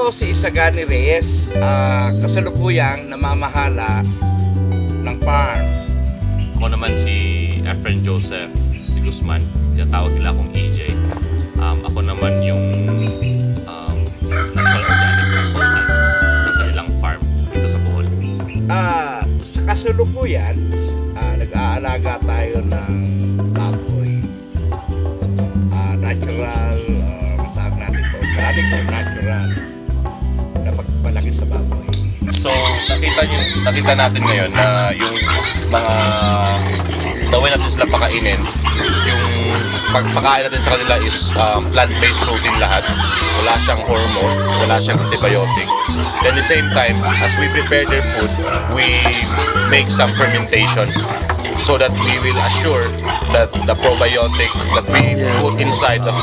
po si Isagani Reyes, kasalukuyang namamahala ng farm. Ako naman si Efren Joseph de Guzman, tinatawag nila akong EJ. Ako naman yung natural organic consultant ng kanilang farm dito sa Bohol. Sa kasalukuyan, nag-aalaga tayo ng baboy. Natural, matawag natin po, organic or natural na pagpalaki sa baboy. So, nakita natin ngayon na yung mga dawin natin sila pakainin, yung pagpakain natin sa kanila is plant-based protein lahat. Wala siyang hormone, wala siyang antibiotic. Then at the same time, as we prepare their food, we make some fermentation so that we will assure that the probiotic that we put inside of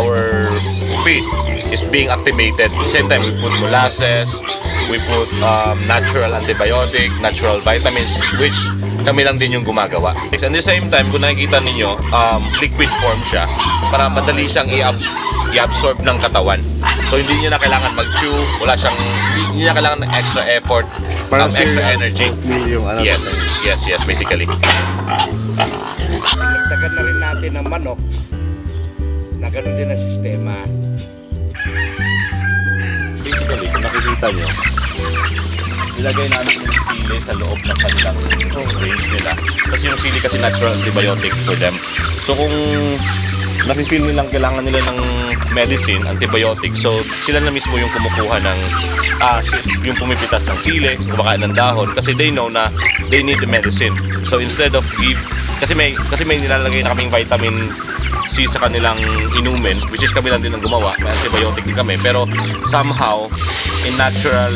our feed is being activated. At the same time, we put molasses, we put natural antibiotic, natural vitamins, which kami lang din yung gumagawa. And at the same time, kung nakikita ninyo, liquid form siya para madali siyang i-absorb ng katawan. So hindi niya na kailangan mag-chew, hindi niya kailangan ng extra effort, extra energy. Yes, basically. Nagtagan na rin natin ng manok na ganoon din ang sistema. Basically, kung nakikita nyo, ilagay namin yung sili sa loob ng kanilang range nila. Kasi yung sili kasi natural antibiotic for them. So kung nafe-feel nilang kailangan nila ng medicine, antibiotic, so sila na mismo yung kumukuha ng yung pumipitas ng sili, kumakain ng dahon kasi they know na they need the medicine. So instead of kasi may nilalagay na kaming vitamin C sa kanilang inumin, which is kami lang din ang gumawa, may antibiotic din kami, pero somehow in natural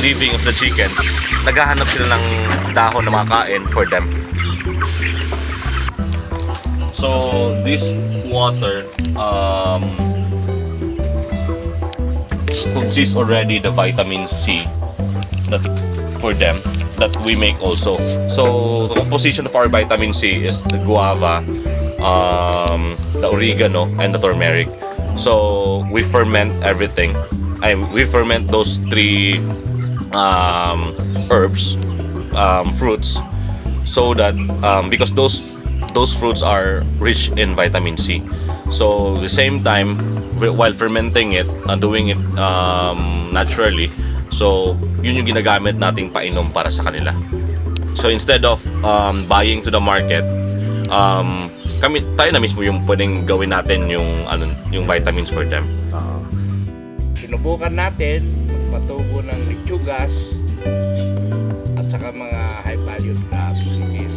living of the chicken, naghahanap sila ng dahon na makain for them. So this water consists already the vitamin C that for them that we make also. So the composition of our vitamin C is the guava, the oregano, and the turmeric. So we ferment everything. We ferment those three herbs, fruits, so that because those fruits are rich in vitamin C. So the same time, while fermenting it, doing it naturally, so yun yung ginagamit nating painom para sa kanila. So instead of buying to the market, tayo na mismo yung pwedeng gawin natin yung vitamins for them. Sinubukan natin magpatubo ng lechugas at saka mga high value crops, which is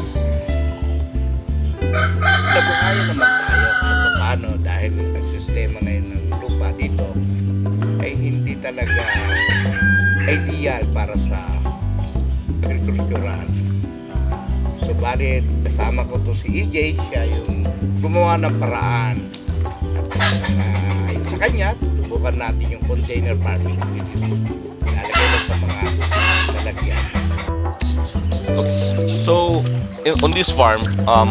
nabuhayan naman tayo kung paano, dahil ang sistema ngayon ng lupa dito ay hindi talaga ideal para sa agrikultural. Subalit kasama ko to si EJ, siya yung gumawa ng paraan, at ayon sa kanya subukan natin yung container farming, which is lalagay lang sa mga lalagyan. So on this farm,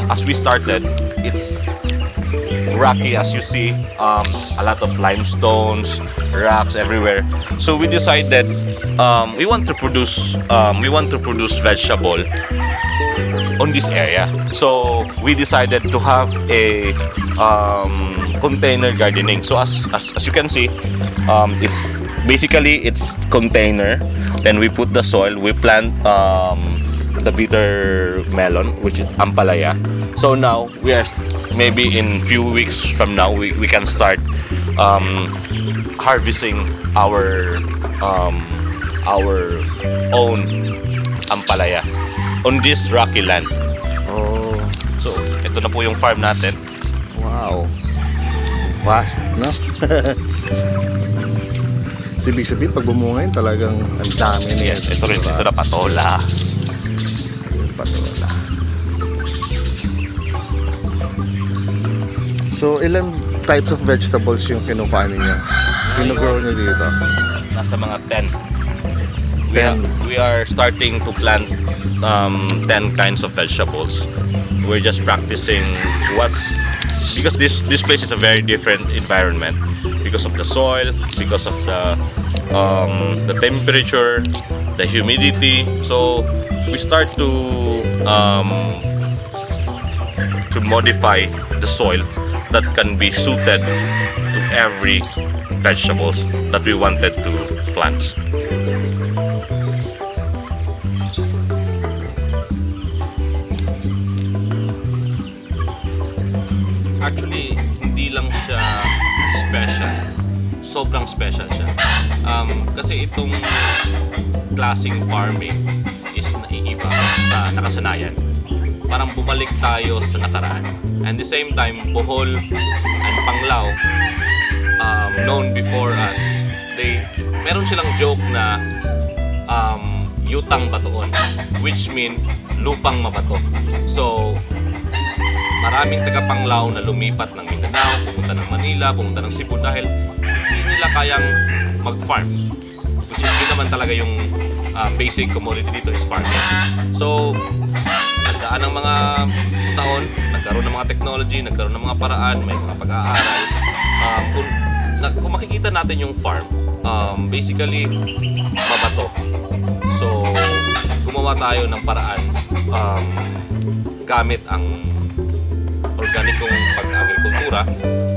as we started, it's rocky as you see, a lot of limestones, rocks everywhere. So we decided we want to produce vegetable on this area. So we decided to have a container gardening. So as you can see, it's container. Then we put the soil. We plant the bitter melon, which is ampalaya. So now we are maybe in few weeks from now we can start harvesting our own ampalaya on this rocky land. Oh, So ito na po yung farm natin. wow. Vast, no? So, ibig sabihin, pag bumunga yun, talagang ang dami na yan. Yes, ito na patola. Patola. So, ilan types of vegetables yung kinukuha ninyo? Kinugrow nyo dito? Nasa mga 10. 10. We are starting to plant 10 kinds of vegetables. We're just practicing because this place is a very different environment. because of the soil, because of the temperature, the humidity. So we start to modify the soil that can be suited to every vegetables that we wanted to plant. Actually, hindi lang siya special. Sobrang special siya. Kasi itong klaseng farming is naiiba sa nakasanayan. Parang bumalik tayo sa nakaraan. And the same time, Bohol and Panglao, known before us, meron silang joke na yutang batoon, which mean lupang mabato. So, maraming taga-Panglao na lumipat ng Mindanao, pumunta ng Manila, pumunta ng Cebu dahil hindi nila kayang mag-farm. Which is yun naman talaga yung basic commodity dito is farming. So, nagdaan ng mga taon, nagkaroon ng mga technology, nagkaroon ng mga paraan, may mga pag-aaral. Kung makikita natin yung farm, basically, mabato. So, gumawa tayo ng paraan gamit ang organikong pag-agrikultura.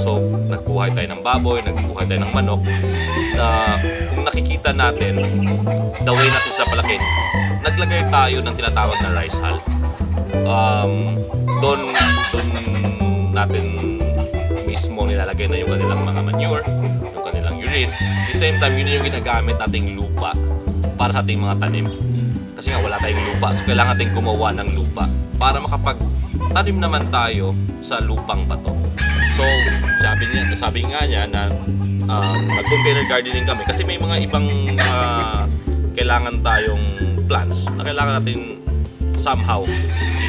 So, nagbuhay tayo ng baboy, nagbuhay tayo ng manok na kung nakikita natin, the way natin sila palakin, naglagay tayo ng tinatawag na rice hull. Doon natin mismo nilalagay na yung kanilang mga manure, yung kanilang urine. At the same time, yun yung ginagamit nating lupa para sa ating mga tanim. Kasi nga wala tayong lupa, so kailangan nating gumawa ng lupa para makapag-tanim naman tayo sa lupang bato. So, sabi nga niya na nag-container gardening kami kasi may mga ibang kailangan tayong plants na kailangan natin somehow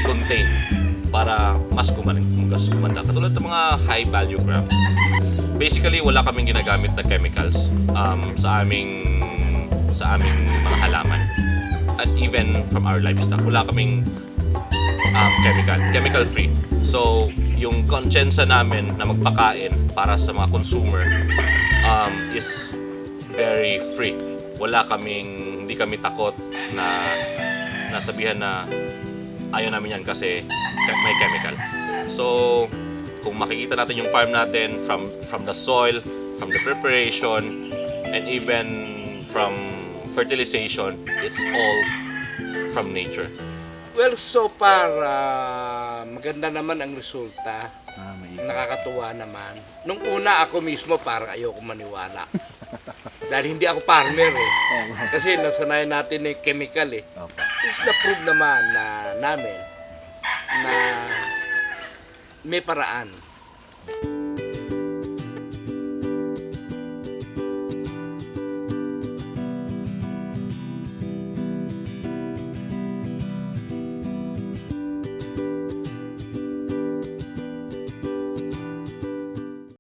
i-contain para mas gumanda. Katulad ng mga high value crop. Basically, wala kaming ginagamit na chemicals sa aming mga halaman. And even from our livestock, wala kaming chemical free. So, yung konsensya namin na magpakain para sa mga consumer is very free. Hindi kami takot na nasabihan na ayaw namin yan kasi may chemical. So, kung makikita natin yung farm natin from the soil, from the preparation, and even from fertilization, it's all from nature. Well, so para maganda naman ang resulta. Nakakatuwa naman. Nung una ako mismo parang ayoko maniwala. Dahil hindi ako farmer eh. Kasi nasanayan natin yung chemical eh. It's the proof naman namin na may paraan